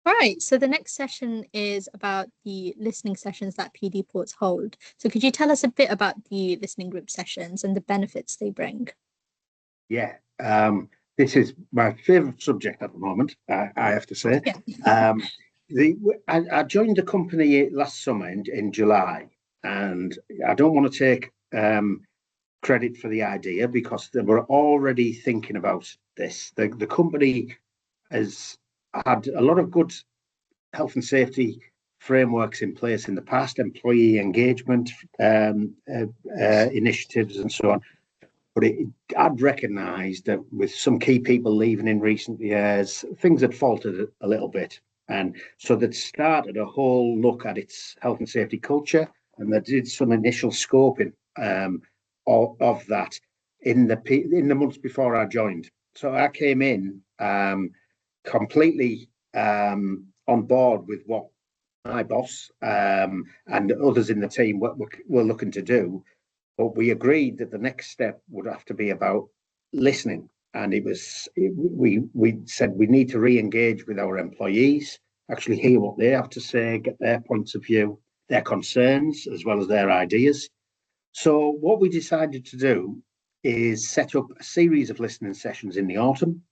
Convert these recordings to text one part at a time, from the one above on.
All right, so the next session is about the listening sessions that PD ports hold. So could you tell us a bit about the listening group sessions and the benefits they bring? Yeah, this is my favourite subject at the moment, I have to say. Yeah. I joined the company last summer in July, and I don't want to take credit for the idea because they were already thinking about this. The company has had a lot of good health and safety frameworks in place in the past, employee engagement initiatives and so on. But I'd recognised that with some key people leaving in recent years, things had faltered a little bit. And so that started a whole look at its health and safety culture, and they did some initial scoping of that in the months before I joined. So I came in completely on board with what my boss and others in the team were looking to do. But we agreed that the next step would have to be about listening. And we said we need to re-engage with our employees, actually hear what they have to say, get their points of view, their concerns, as well as their ideas. So what we decided to do is set up a series of listening sessions in the autumn.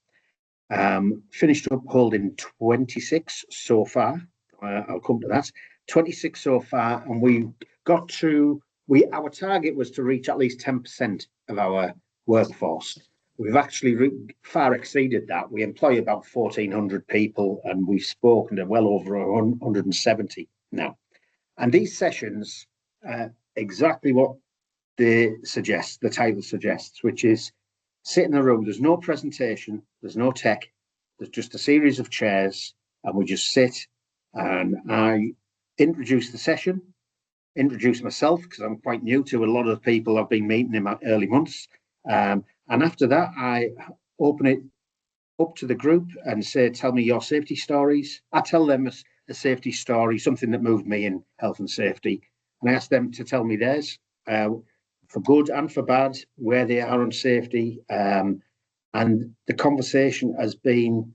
Finished up holding 26 so far. I'll come to that. 26 so far, and we got to our target was to reach at least 10% of our workforce. We've actually far exceeded that. We employ about 1,400 people, and we've spoken to well over 170 now. And these sessions, exactly what the title suggests, which is sit in a room. There's no presentation, there's no tech, there's just a series of chairs, and we just sit, and I introduce the session, introduce myself because I'm quite new to a lot of the people I've been meeting in my early months. And after that, I open it up to the group and say, tell me your safety stories. I tell them a safety story, something that moved me in health and safety. And I ask them to tell me theirs, for good and for bad, where they are on safety. And the conversation has been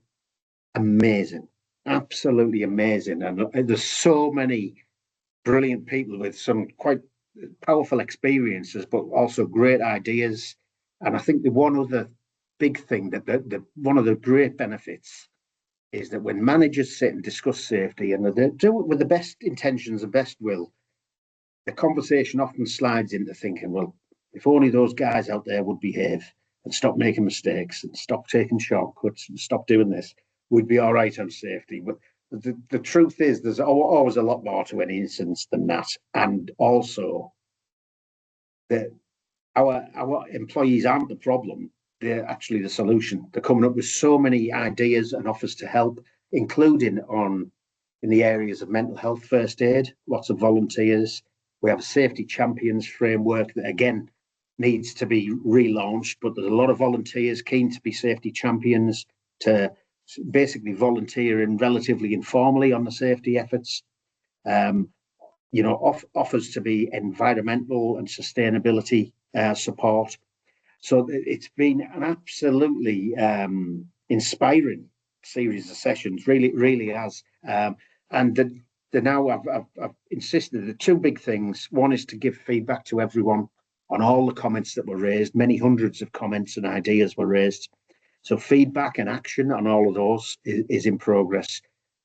amazing, absolutely amazing. And there's so many brilliant people with some quite powerful experiences, but also great ideas. And I think the one other big thing that one of the great benefits is that when managers sit and discuss safety, and they do it with the best intentions and best will, the conversation often slides into thinking, well, if only those guys out there would behave and stop making mistakes and stop taking shortcuts and stop doing this, we'd be all right on safety. But the truth is there's always a lot more to any incident than that. And also that our employees aren't the problem, they're actually the solution. They're coming up with so many ideas and offers to help, including in the areas of mental health first aid, lots of volunteers. We have a safety champions framework that again needs to be relaunched, but there's a lot of volunteers keen to be safety champions, to basically volunteering relatively informally on the safety efforts. Offers to be environmental and sustainability support. So it's been an absolutely inspiring series of sessions, really has. And now I've insisted the two big things. One is to give feedback to everyone on all the comments that were raised. Many hundreds of comments and ideas were raised. So feedback and action on all of those is in progress.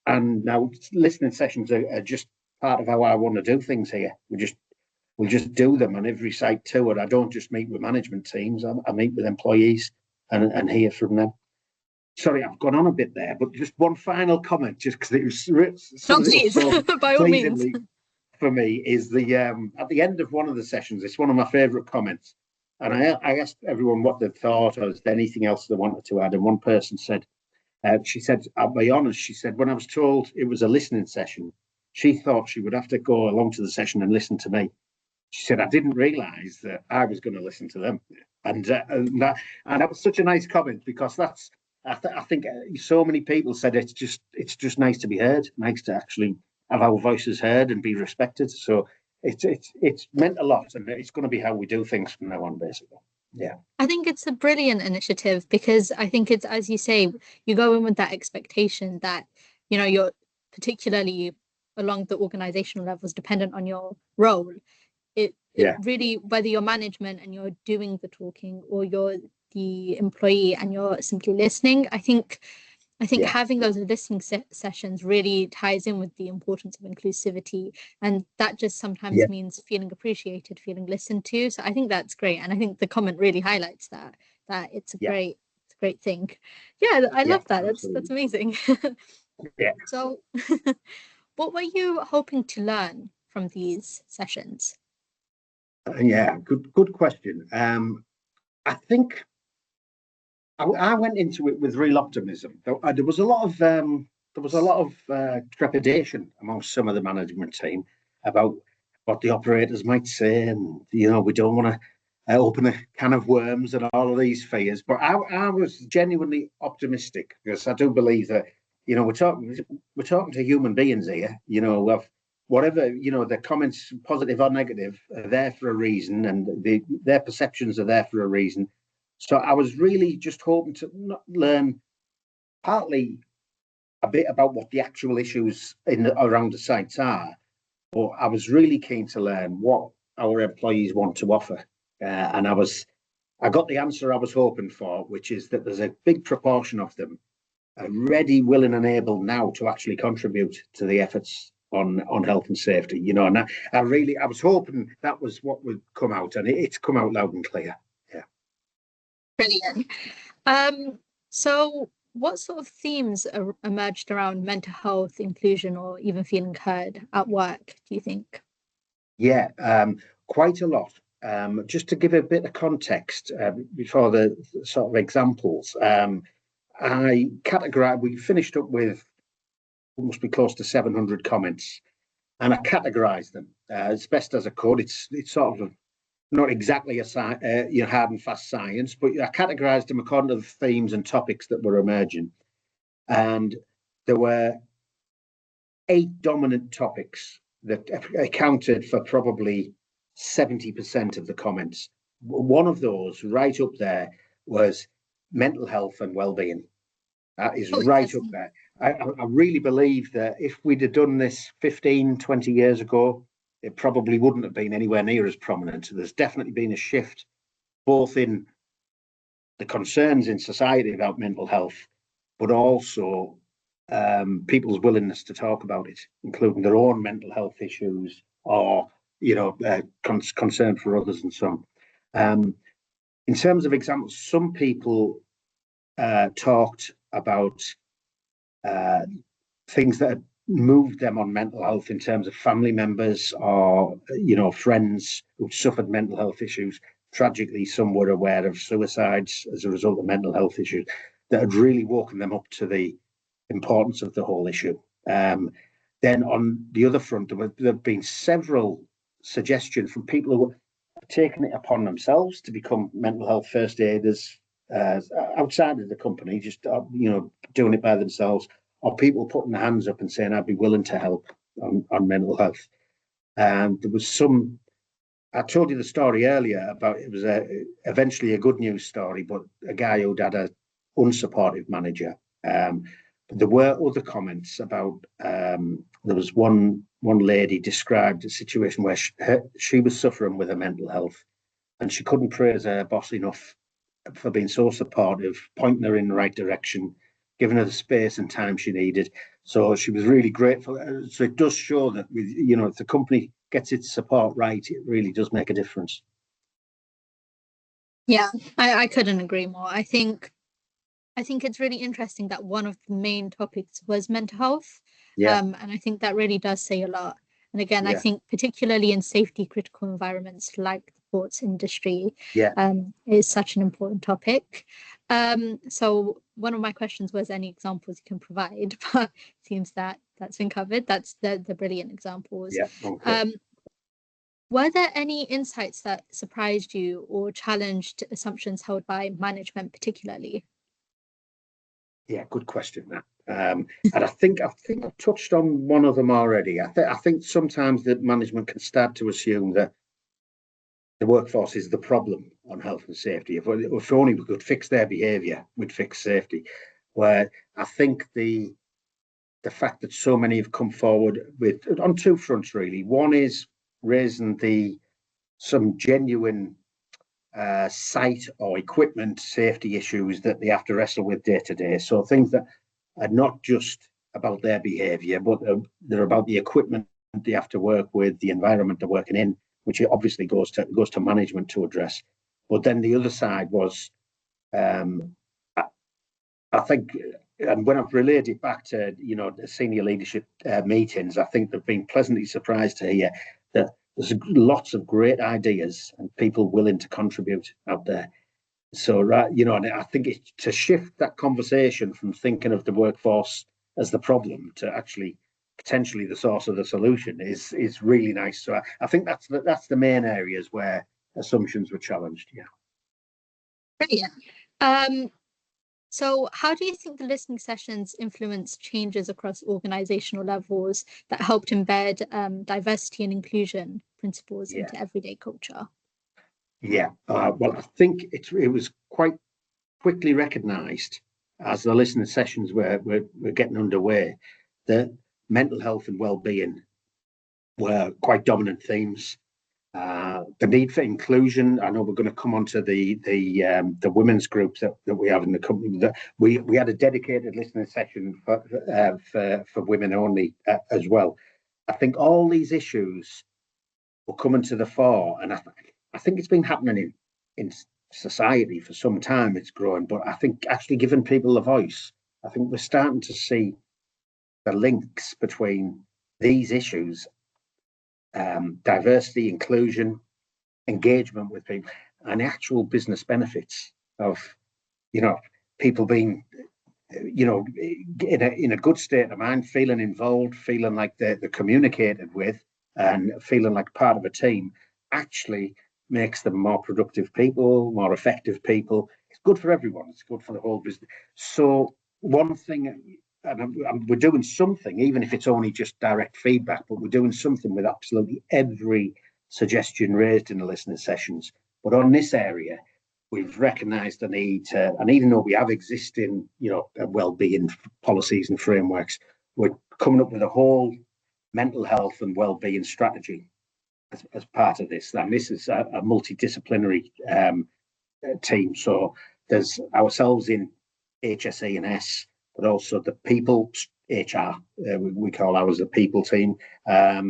And now listening sessions are just part of how I want to do things here. We'll just do them on every site too. And I don't just meet with management teams. I meet with employees and hear from them. Sorry, I've gone on a bit there, but just one final comment, just because it was so by all means. For me, is the at the end of one of the sessions, it's one of my favourite comments. And I asked everyone what they thought, or is there anything else they wanted to add? And one person said, she said, I'll be honest, she said, when I was told it was a listening session, she thought she would have to go along to the session and listen to me. She said, I didn't realise that I was going to listen to them. And that was such a nice comment, because I think so many people said it's just nice to be heard, nice to actually have our voices heard and be respected. So it's meant a lot, and it's going to be how we do things from now on, basically. Yeah, I think it's a brilliant initiative, because I think it's, as you say, you go in with that expectation that, you're particularly along the organizational levels, dependent on your role. It really, whether you're management and you're doing the talking, or you're the employee and you're simply listening, I think having those listening sessions really ties in with the importance of inclusivity, and that just sometimes means feeling appreciated, feeling listened to. So I think that's great, and I think the comment really highlights that it's a great thing. Yeah, I love that. That's amazing. So what were you hoping to learn from these sessions? Good question. I think I went into it with real optimism. There was a lot of trepidation amongst some of the management team about what the operators might say, and we don't want to open a can of worms and all of these fears. But I was genuinely optimistic, because I do believe that we're talking to human beings here. Whatever the comments, positive or negative, are there for a reason, and their perceptions are there for a reason. So I was really just hoping to learn partly a bit about what the actual issues around the sites are, but I was really keen to learn what our employees want to offer. And I got the answer I was hoping for, which is that there's a big proportion of them are ready, willing, and able now to actually contribute to the efforts on health and safety. And I was hoping that was what would come out, and it's come out loud and clear. Brilliant. So what sort of themes emerged around mental health, inclusion, or even feeling heard at work, do you think? Quite a lot. Just to give a bit of context before the sort of examples, we finished up with must be close to 700 comments, and I categorized them as best as I could. It's sort of not exactly a hard and fast science, but I categorized them according to the themes and topics that were emerging. And there were 8 dominant topics that accounted for probably 70% of the comments. One of those, right up there, was mental health and well-being. That is right up there. I really believe that if we'd have done this 15, 20 years ago, it probably wouldn't have been anywhere near as prominent. There's definitely been a shift, both in the concerns in society about mental health, but also people's willingness to talk about it, including their own mental health issues or concern for others and so on. In terms of examples, some people talked about things that had moved them on mental health in terms of family members or friends who suffered mental health issues. Tragically, some were aware of suicides as a result of mental health issues that had really woken them up to the importance of the whole issue. Then on the other front, there have been several suggestions from people who have taken it upon themselves to become mental health first aiders outside of the company, just doing it by themselves, or people putting their hands up and saying, I'd be willing to help on mental health. And there was some, I told you the story earlier about, it was eventually a good news story, but a guy who'd had an unsupportive manager. There were other comments about, there was one lady described a situation where she was suffering with her mental health, and she couldn't praise her boss enough for being so supportive, pointing her in the right direction, giving her the space and time she needed. So she was really grateful. So it does show that if the company gets its support right, it really does make a difference. Yeah, I couldn't agree more. I think it's really interesting that one of the main topics was mental health. And I think that really does say a lot. And again, I think particularly in safety critical environments like the ports industry, is such an important topic. So one of my questions was any examples you can provide, but it seems that that's been covered. That's the brilliant examples. Were there any insights that surprised you or challenged assumptions held by management particularly? Yeah, good question, that. And I think I've touched on one of them already. I think sometimes that management can start to assume that the workforce is the problem on health and safety. If only we could fix their behaviour, we'd fix safety. Where I think the the fact that so many have come forward on two fronts, really. One is raising some genuine site or equipment safety issues that they have to wrestle with day to day. So things that are not just about their behaviour, but they're about the equipment they have to work with, the environment they're working in, which obviously goes to management to address. But then the other side was, I think, and when I've relayed it back to the senior leadership meetings, I think they've been pleasantly surprised to hear that there's lots of great ideas and people willing to contribute out there. So, and I think it's to shift that conversation from thinking of the workforce as the problem to actually potentially the source of the solution is really nice. So I think that's the main areas where assumptions were challenged. Yeah. Brilliant. So how do you think the listening sessions influenced changes across organizational levels that helped embed diversity and inclusion principles into everyday culture? Yeah, well, I think it was quite quickly recognised as the listening sessions were getting underway that mental health and well-being were quite dominant themes. The need for inclusion. I know we're going to come on to the women's groups that we have in the company. That we had a dedicated listening session for women only as well. I think all these issues were coming to the fore, and I think it's been happening in society for some time. It's growing, but I think actually giving people a voice, I think we're starting to see the links between these issues. Diversity, inclusion, engagement with people, and actual business benefits of people being in a good state of mind, feeling involved, feeling like they're communicated with, and feeling like part of a team actually makes them more productive people, more effective people. It's good for everyone. It's good for the whole business. So one thing, and we're doing something, even if it's only just direct feedback, but we're doing something with absolutely every suggestion raised in the listening sessions. But on this area, we've recognised the need to, and even though we have existing, well-being policies and frameworks, we're coming up with a whole mental health and well-being strategy as part of this. And this is a multidisciplinary team. So there's ourselves in HSE and S, but also the people HR. We call ours the people team. A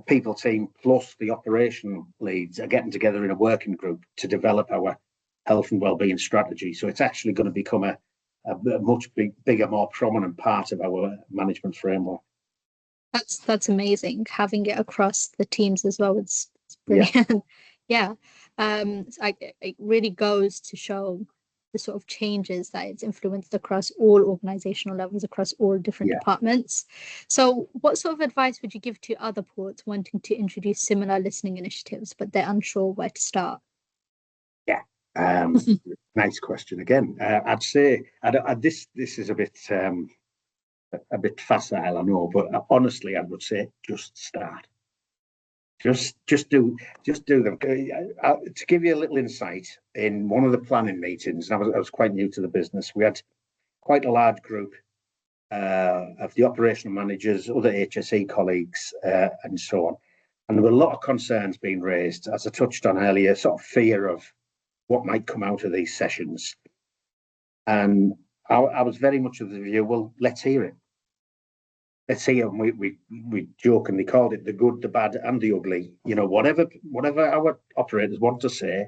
people team plus the operational leads are getting together in a working group to develop our health and wellbeing strategy. So it's actually going to become a much bigger, more prominent part of our management framework. That's amazing. Having it across the teams as well. It's brilliant. Yeah. It really goes to show the sort of changes that it's influenced across all organizational levels, across all different departments. So what sort of advice would you give to other ports wanting to introduce similar listening initiatives, but they're unsure where to start? Yeah. Nice question again. I'd say this is a bit facile, I know, but honestly, I would say just start. Just do them. To give you a little insight, in one of the planning meetings, I was quite new to the business. We had quite a large group of the operational managers, other HSE colleagues, and so on. And there were a lot of concerns being raised, as I touched on earlier, sort of fear of what might come out of these sessions. And I was very much of the view, well, let's hear it. Let's hear, and we jokingly called it the good, the bad, and the ugly. Whatever our operators want to say,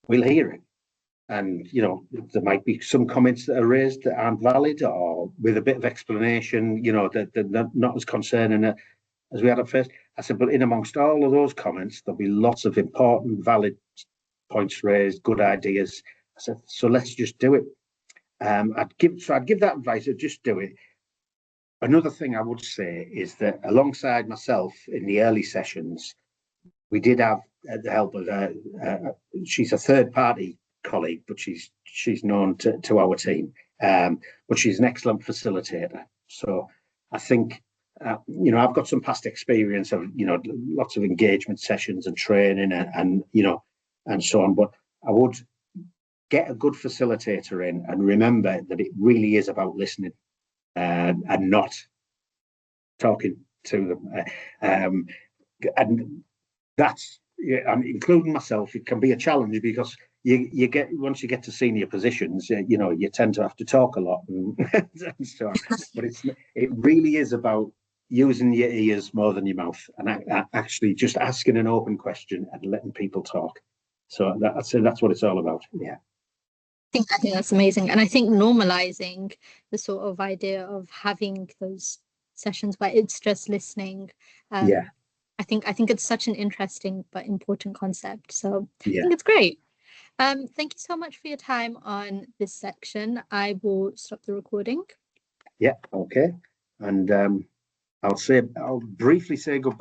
we'll hear it. And there might be some comments that are raised that aren't valid, or with a bit of explanation, that they're not as concerning as we had at first. I said, but in amongst all of those comments, there'll be lots of important, valid points raised, good ideas. I said, so let's just do it. I'd give that advice, just do it. Another thing I would say is that alongside myself in the early sessions, we did have the help of she's a third party colleague, but she's known to our team, but she's an excellent facilitator. So I think, I've got some past experience of, lots of engagement sessions and training and so on, but I would get a good facilitator in and remember that it really is about listening. And not talking to them. And that's, including myself, it can be a challenge because you get, once you get to senior positions, you tend to have to talk a lot and so on. But it really is about using your ears more than your mouth, and actually just asking an open question and letting people talk. So that's what it's all about. Yeah. I think that's amazing. And I think normalizing the sort of idea of having those sessions where it's just listening. Yeah. I think it's such an interesting but important concept. So I Yeah. think it's great. Thank you so much for your time on this section. I will stop the recording. Yeah. Okay. And I'll briefly say goodbye